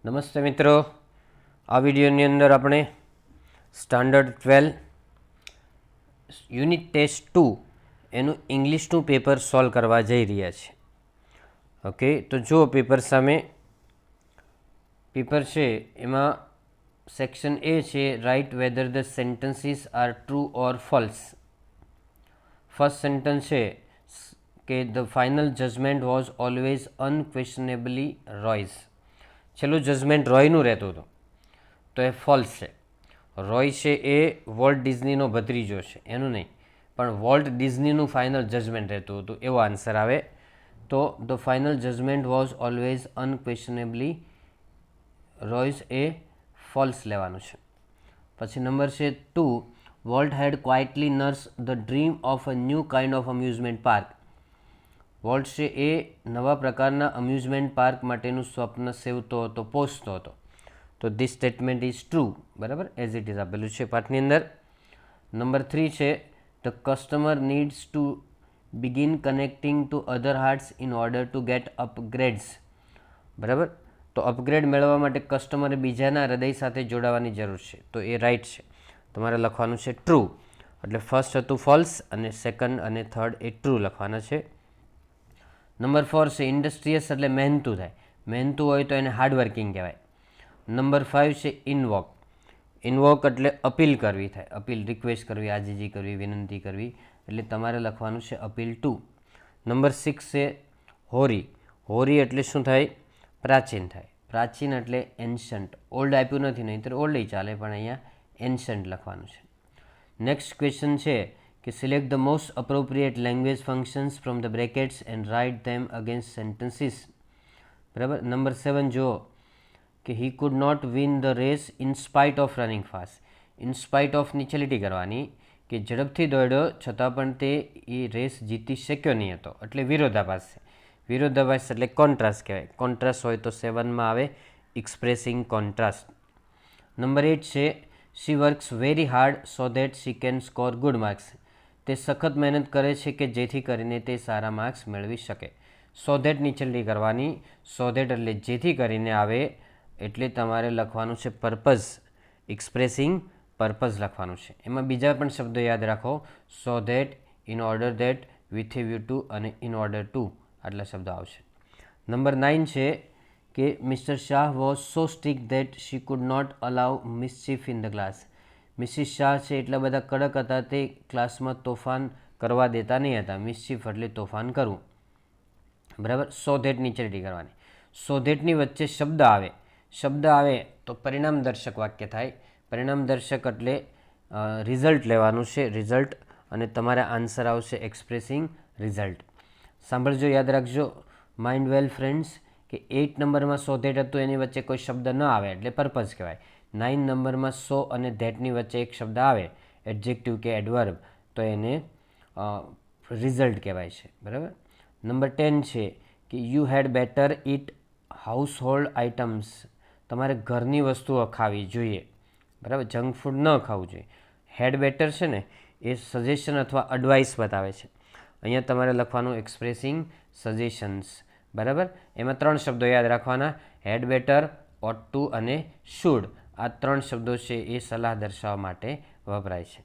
નમસ્તે મિત્રો, આ વિડીયોની અંદર આપણે સ્ટાન્ડર્ડ 12 યુનિટ ટેસ્ટ 2 એનું ઇંગ્લિશનું પેપર સોલ્વ કરવા જઈ રહ્યા છે. ઓકે, તો જુઓ પેપર સામે પેપર છે એમાં સેક્શન એ છે write whether the sentences are true or false. First sentence છે કે the final judgement was always unquestionably Roy's. છેલ્લું જજમેન્ટ રોયનું રહેતું હતું, તો એ ફોલ્સ છે. રોય છે એ વોલ્ટ ડિઝનીનો ભત્રીજો છે, એનું નહીં, પણ વોલ્ટ ડિઝનીનું ફાઇનલ જજમેન્ટ રહેતું હતું, એવો આન્સર આવે. તો the final judgement was always unquestionably Roy's એ ફોલ્સ લેવાનું છે. પછી નંબર છે 2, Walt had quietly nursed the dream of a new kind of amusement park. Walt છે એ નવા પ્રકારના અમ્યુઝમેન્ટ પાર્ક માટેનું સ્વપ્ન સેવતો હતો, પોષતો હતો. તો ધીસ સ્ટેટમેન્ટ ઇઝ ટ્રુ, બરાબર, એઝ ઇટ ઇઝ આપેલું છે પાઠની અંદર. નંબર 3 છે the customer needs two begin connecting to other hearts in order two gate અપગ્રેડ્સ. બરાબર, તો અપગ્રેડ મેળવવા માટે કસ્ટમરે બીજાના હૃદય સાથે જોડાવાની જરૂર છે, તો એ રાઇટ છે. તમારે લખવાનું છે ટ્રુ, એટલે ફર્સ્ટ હતું ફોલ્સ અને સેકન્ડ અને થર્ડ એ ટ્રુ લખવાના છે. નંબર 4 છે ઇન્ડસ્ટ્રીયસ એટલે મહેનતું થાય, મહેનતું હોય તો એને હાર્ડવર્કિંગ કહેવાય. નંબર 5 છે ઇનવોક. ઇનવોક એટલે અપીલ કરવી થાય, અપીલ, રિક્વેસ્ટ કરવી, આજીજી કરવી, વિનંતી કરવી, એટલે તમારે લખવાનું છે અપીલ ટુ. નંબર 6 છે હોરી. હોરી એટલે શું થાય? પ્રાચીન થાય. પ્રાચીન એટલે એન્શન્ટ. ઓલ્ડ આપ્યું નથી, નહીં તો ઓલ્ડ ચાલે, પણ અહીંયા એન્શન્ટ લખવાનું છે. નેક્સ્ટ ક્વેશ્ચન છે કે select the most appropriate language functions from the brackets and write them against sentences. બરાબર. નંબર 7 જુઓ કે he could not win the race in spite of running fast. In spite of નીચે લીટી કરવાની, કે ઝડપથી દોડ્યો છતાં પણ તે એ રેસ જીતી શક્યો નહીં હતો, એટલે વિરોધાભાસ છે. વિરોધાભાસ એટલે કોન્ટ્રાસ્ટ કહેવાય. કોન્ટ્રાસ્ટ હોય તો 7માં આવે એક્સપ્રેસિંગ કોન્ટ્રાસ્ટ. નંબર 8 છે she works very hard so that she can score good marks. તે સખત મહેનત કરે છે કે જેથી કરીને તે સારા માર્ક્સ મેળવી શકે. સો ધેટ નીચેલી કરવાની, સો ધેટ એટલે જેથી કરીને આવે, એટલે તમારે લખવાનું છે પર્પઝ, એક્સપ્રેસિંગ પર્પઝ લખવાનું છે. એમાં બીજા પણ શબ્દો યાદ રાખો, so that, in order that, with a view to અને ઇન ઓર્ડર ટુ, આટલા શબ્દો આવશે. નંબર 9 છે કે mister Shah was so strict that she could not allow mischief in the class. Mrs Shah છે એટલા બધા કડક હતા, તે ક્લાસમાં તોફાન કરવા દેતા નહીં હતા. મિસચીફ એટલે તોફાન કરવું, બરાબર. સો ધેટ નીચે લીટી કરવાની. સો ધેટની વચ્ચે શબ્દ આવે, શબ્દ આવે તો પરિણામ દર્શક વાક્ય થાય. પરિણામ દર્શક એટલે રિઝલ્ટ લેવાનું છે, રિઝલ્ટ, અને તમારે આન્સર આવશે એક્સપ્રેસિંગ રિઝલ્ટ. સાંભળજો, યાદ રાખજો, માઇન્ડ વેલ ફ્રેન્ડ્સ, કે 8 નંબરમાં સો ધેટ હતું, એની વચ્ચે કોઈ શબ્દ ન આવે એટલે પર્પઝ કહેવાય. 9 નંબરમાં સો અને ધેટની વચ્ચે એક શબ્દ આવે, એડજેક્ટિવ કે એડવર્બ, તો એને રિઝલ્ટ કહેવાય છે, બરાબર. નંબર 10 છે કે you had better eat household items. તમારે ઘરની વસ્તુઓ ખાવી જોઈએ, બરાબર, જંક ફૂડ ન ખાવું જોઈએ. હેડ બેટર છે ને એ સજેશન અથવા એડવાઇસ બતાવે છે. અહીંયા તમારે લખવાનું એક્સપ્રેસિંગ સજેશન્સ, બરાબર. એમાં 3 શબ્દો યાદ રાખવાના, હેડ બેટર, ઓટ ટુ અને શુડ. આ 3 શબ્દો છે એ સલાહ દર્શાવવા માટે વપરાય છે.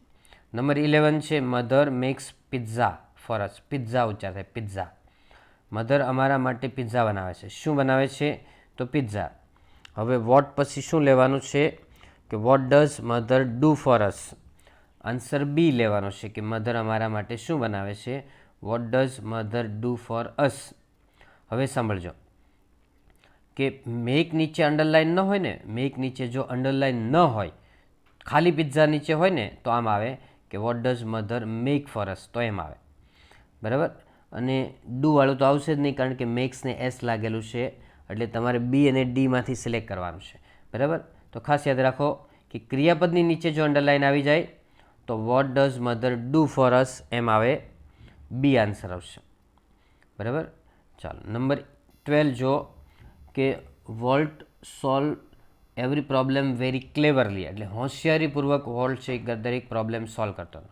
નંબર 11 છે mother makes pizza for us. Pizza ઉચ્ચાર થાય, પિઝા. મધર અમારા માટે પિઝા બનાવે છે. શું બનાવે છે? તો પિઝા. હવે વોટ પછી શું લેવાનું છે કે what does mother do for us. Answer B લેવાનો છે કે મધર અમારા માટે શું બનાવે છે, what does mother do for us. હવે સાંભળજો કે મેક નીચે અંડરલાઇન ન હોય ને, મેક નીચે જો અંડરલાઇન ન હોય, ખાલી પિઝા નીચે હોય ને, તો આમ આવે કે what does mother make for us, તો એમ આવે, બરાબર. અને ડુ વાળું તો આવશે જ નહીં, કારણ કે મેક્સને એસ લાગેલું છે, એટલે તમારે બી અને ડીમાંથી સિલેક્ટ કરવાનું છે, બરાબર. તો ખાસ યાદ રાખો કે ક્રિયાપદની નીચે જો અંડરલાઇન આવી જાય તો what does mother do for us એમ આવે, બી આન્સર આવશે, બરાબર. ચાલો નંબર 12 જો કે volt solve every problem very ક્લેવરલી. એટલે હોશિયારીપૂર્વક વોલ્ટ છે દરેક પ્રોબ્લેમ સોલ્વ કરતો હતો.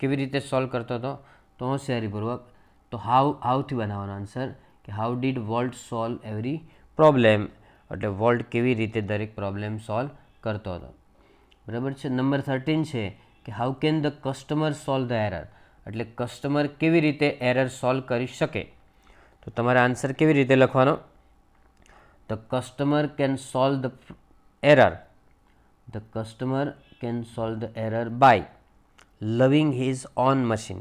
કેવી રીતે સોલ્વ કરતો હતો? તો હોશિયારીપૂર્વક. તો હાઉથી બનાવવાનો આન્સર કે how did volt solve every problem. એટલે વોલ્ટ કેવી રીતે દરેક પ્રોબ્લેમ સોલ્વ કરતો હતો. બરાબર છે. નંબર 13 છે કે how can the customer solve the error, એટલે કસ્ટમર કેવી રીતે એરર સોલ્વ કરી શકે. તો તમારે આન્સર કેવી રીતે લખવાનો? The customer can solve the error, the customer can solve the error by loving his own machine,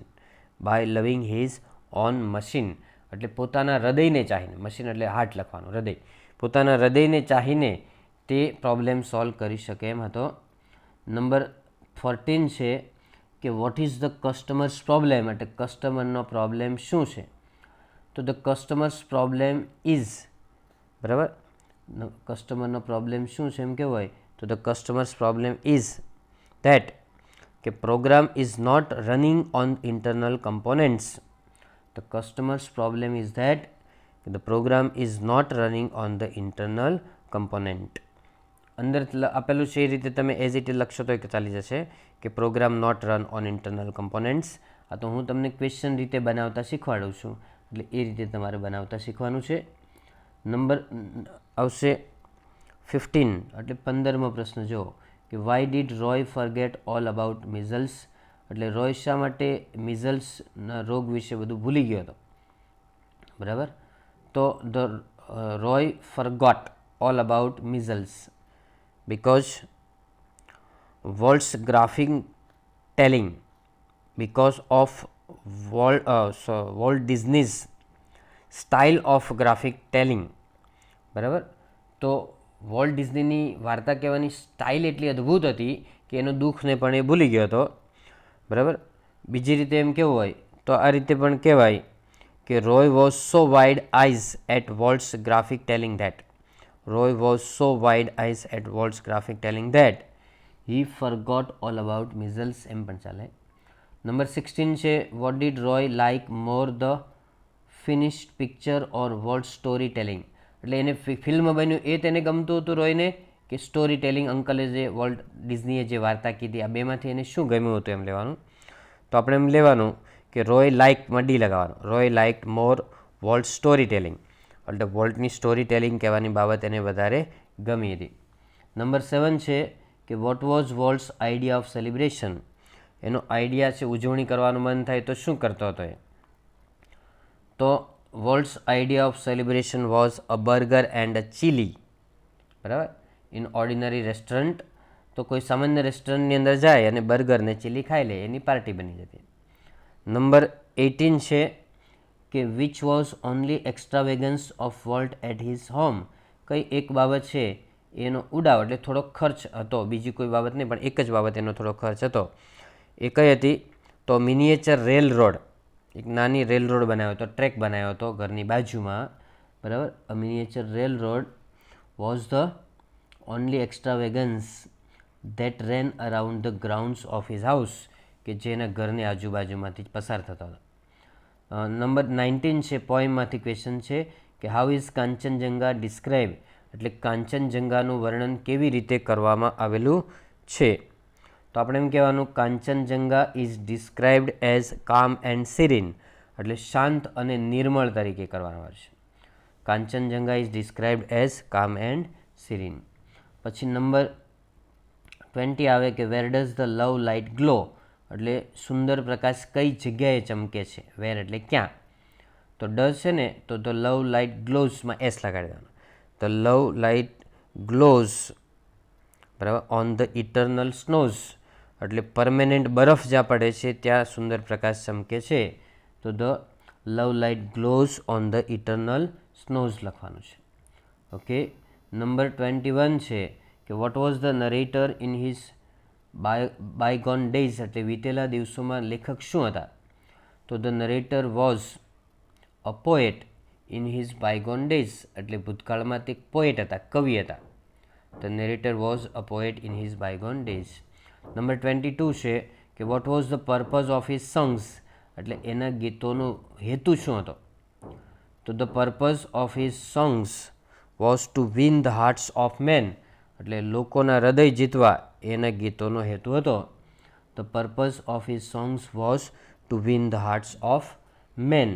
by loving his own machine, એટલે પોતાના હૃદયને ચાહીને, મશીન એટલે હાર્ટ લખવાનું, હૃદય, પોતાના હૃદયને ચાહીને તે પ્રોબ્લેમ સોલ્વ કરી શકે એમ હતો. નંબર 14 છે કે what is the customer's problem, એટલે કસ્ટમરનો પ્રોબ્લેમ શું છે. તો ધ કસ્ટમર્સ પ્રોબ્લેમ ઇઝ, બરાબર, કસ્ટમરનો પ્રોબ્લેમ શું છે એમ કેવું હોય તો the customer's problem is that કે program is not running on internal components. The customer's problem is that the program is not running on the internal component. અંદર આપેલું છે એ રીતે તમે એઝ ઇટ લખશો તો ચાલી જશે કે program not run on internal components. આ તો હું તમને ક્વેશ્ચન રીતે બનાવતા શીખવાડું છું, એટલે એ રીતે તમારે બનાવતા શીખવાનું છે. નંબર આવશે 15, એટલે 15મો પ્રશ્ન જુઓ કે why did Roy forget all about measles, એટલે રોય શા માટે મિઝલ્સના રોગ વિશે બધું ભૂલી ગયો હતો. બરાબર, તો the Roy forgot all about measles because Walt's graphic telling, because of Walt Disney's style of graphic telling. બરાબર, તો વોલ્ટ ડિઝનીની વાર્તા કહેવાની સ્ટાઇલ એટલી અદ્ભુત હતી કે એનો દુઃખને પણ એ ભૂલી ગયો હતો. બરાબર, બીજી રીતે એમ કેવું હોય તો આ રીતે પણ કહેવાય કે Roy was so wide eyes at Walt's graphic telling that, Roy was so wide-eyed at Walt's graphic telling that he forgot all about measles, એમ પણ ચાલે. નંબર 16 છે what did Roy like more, the finished picture or Walt's story telling, એટલે એને film બન્યું એ તેને ગમતું હતું રોયને કે સ્ટોરી ટેલિંગ, અંકલે જે વોલ્ટ ડિઝનીએ જે વાર્તા કીધી, આ બેમાંથી એને શું ગમ્યું હતું એમ લેવાનું. તો આપણે એમ લેવાનું કે રોય લાઇકમાં ડી લગાવવાનું, રોય લાઇક મોર વોલ્ટ સ્ટોરી ટેલિંગ, એટલે વોલ્ટની સ્ટોરી ટેલિંગ કહેવાની બાબત એને વધારે ગમી હતી. નંબર 7 છે કે what was Walt's idea of celebration, એનો આઈડિયા છે ઉજવણી કરવાનું મન થાય તો શું કરતો હતો એ. તો Walt's idea of celebration was a burger and a chili. બરાબર, ઇન ઓર્ડિનરી રેસ્ટોરન્ટ, તો કોઈ સામાન્ય રેસ્ટોરન્ટની અંદર જાય અને બર્ગર ને ચીલી ખાઈ લે, એની પાર્ટી બની જતી. નંબર 18 છે કે which was only extravagance of Walt at his home, કઈ એક બાબત છે એનો ઉડાવ એટલે થોડો ખર્ચ હતો, બીજી કોઈ બાબત નહીં પણ એક જ બાબત એનો થોડો ખર્ચ હતો. એ કઈ હતી તો મિનિએચર રેલ રોડ, એક નાની રેલ રોડ બનાવ્યો હતો, ટ્રેક બનાવ્યો હતો ઘરની બાજુમાં. બરાબર, a miniature railroad was the only extravagance that ran around the grounds of his house, કે જે એના ઘરની આજુબાજુમાંથી જ પસાર થતો હતો. નંબર 19 છે પોઈમમાંથી ક્વેશ્ચન છે કે હાઉ ઇઝ કાંચનજંગા ડિસ્ક્રાઇબ, એટલે કાંચનજંગાનું વર્ણન કેવી રીતે કરવામાં આવેલું છે. તો આપણે એમ કહેવાનું કાંચનજંગા ઇઝ ડિસ્ક્રાઇબ્ડ એઝ કામ એન્ડ સિરીન, એટલે શાંત અને નિર્મળ તરીકે કરવાનું આવે છે. કાંચનજંગા ઇઝ ડિસ્ક્રાઇબ્ડ એઝ કામ એન્ડ સિરીન. પછી નંબર 20 આવે કે where does the love light glow, એટલે સુંદર પ્રકાશ કઈ જગ્યાએ ચમકે છે, વેર એટલે ક્યાં. તો ડઝ છે ને તો ધ લવ લાઇટ ગ્લોઝમાં એસ લગાડી દેવાનું, ધ લવ લાઇટ ગ્લોઝ, બરાબર, ઓન ધ ઇટરનલ સ્નોઝ, એટલે પરમેનન્ટ બરફ જ્યાં પડે છે ત્યાં સુંદર પ્રકાશ ચમકે છે, તો the love light glows on the eternal snows લખવાનું છે. ઓકે, નંબર 21 છે કે what was the narrator in his bygone days, એટલે વીતેલા દિવસોમાં લેખક શું હતા. તો the narrator was a poet in his bygone days, એટલે ભૂતકાળમાં તે પોએટ હતા, કવિ હતા. The narrator was a poet in his bygone days. Number 22 છે કે what was the purpose of his songs, એટલે એના ગીતોનો હેતુ શું હતો. તો the purpose of his songs was to win the hearts of men, એટલે લોકોના હૃદય જીતવા એના ગીતોનો હેતુ હતો. The purpose of his songs was to win the hearts of men.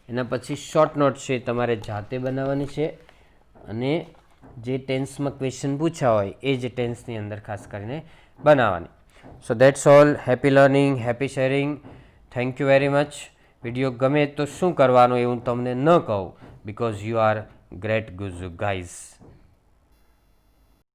એના પછી શોર્ટ નોટ છે તમારે જાતે બનાવવાની છે અને જે ટેન્સમાં ક્વેશ્ચન પૂછ્યા હોય એ જ ટેન્સની અંદર ખાસ કરીને બનાવવાની. So that's all. Happy learning, happy sharing. Thank you very much. Video ગમે તો શું કરવાનું એ હું તમને ન કહું, because you are great Guju guys.